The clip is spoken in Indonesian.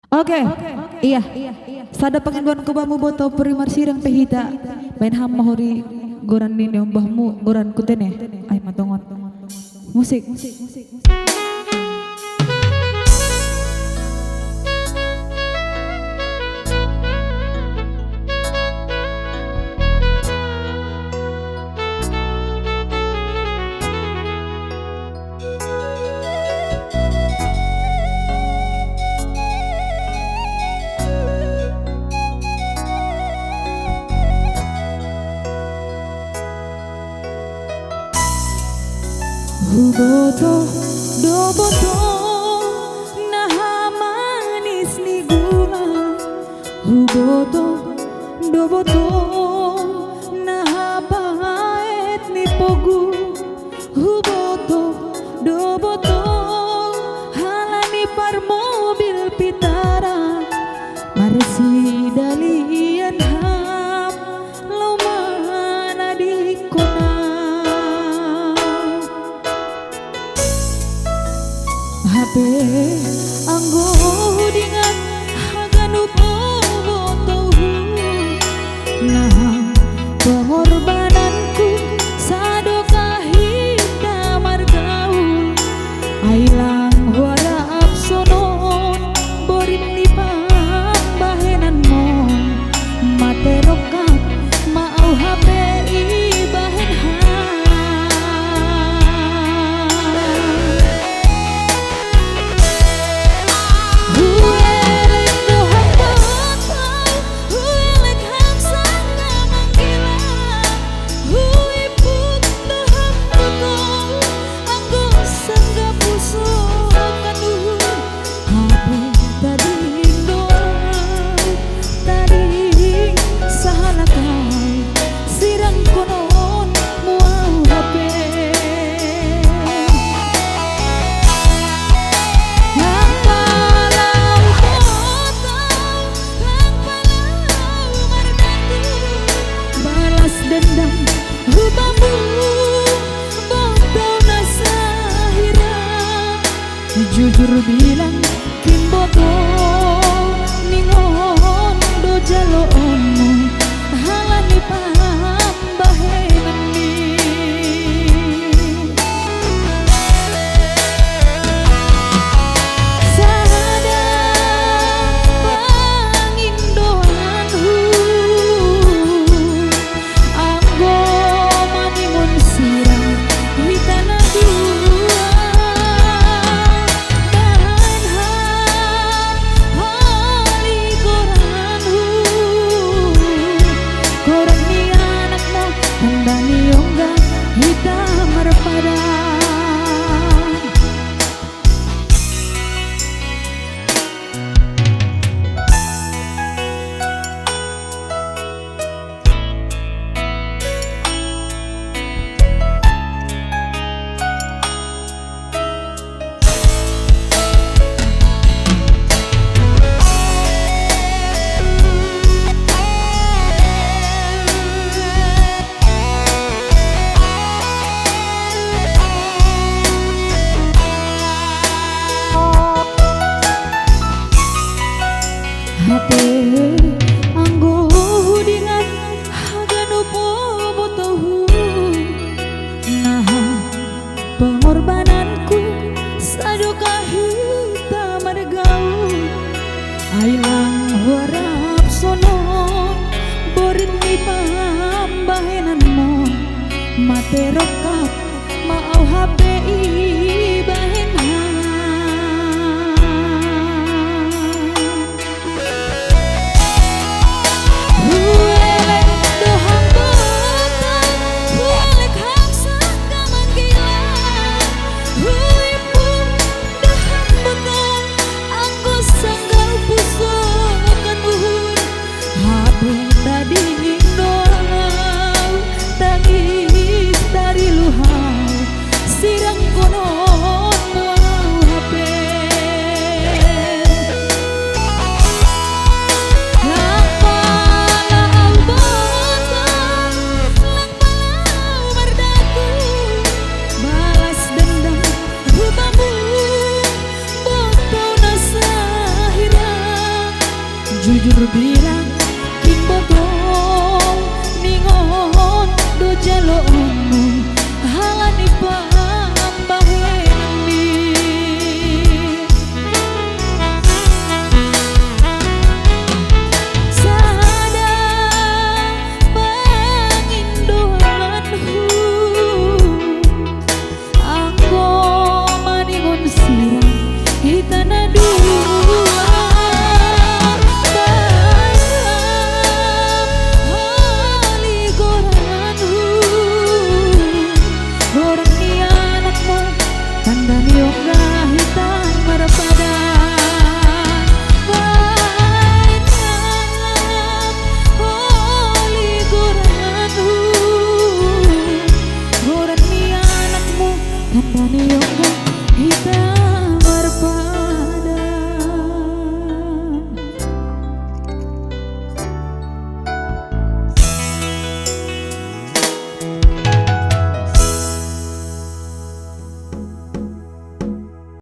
Oke, iya. Sada panginduan ko bamu boto primar sirang pehita. Bain ham mahori goran nini mbahmu goran kutene. Ay matongon. Musik. Huboto do boto nah manis ni gula. Huboto do boto nah pahit ni pogu. Huboto do boto halani par mobil pitara marsi dalian ham lomana di kona. HP anggo dengan haganu botohu nah pengorbananku sado kahita margaul ailang wara absonon borin di pambahenanmu materokat mau HP ibahen jujur bilang kimboto ningon do jaloonmu halani pambahenani sada pangindoanhu anggo manimun sirang hitana HP anggo dengan haganu botohu nah pengorbananku sado kahita margaul ailang warap sono borin di pambahenanmu materokat mau HP ibahen dari jujur bilang king botong ningon do jalo omong halani pambah weni sada pangindolanku anggo maningon sirang hitana dua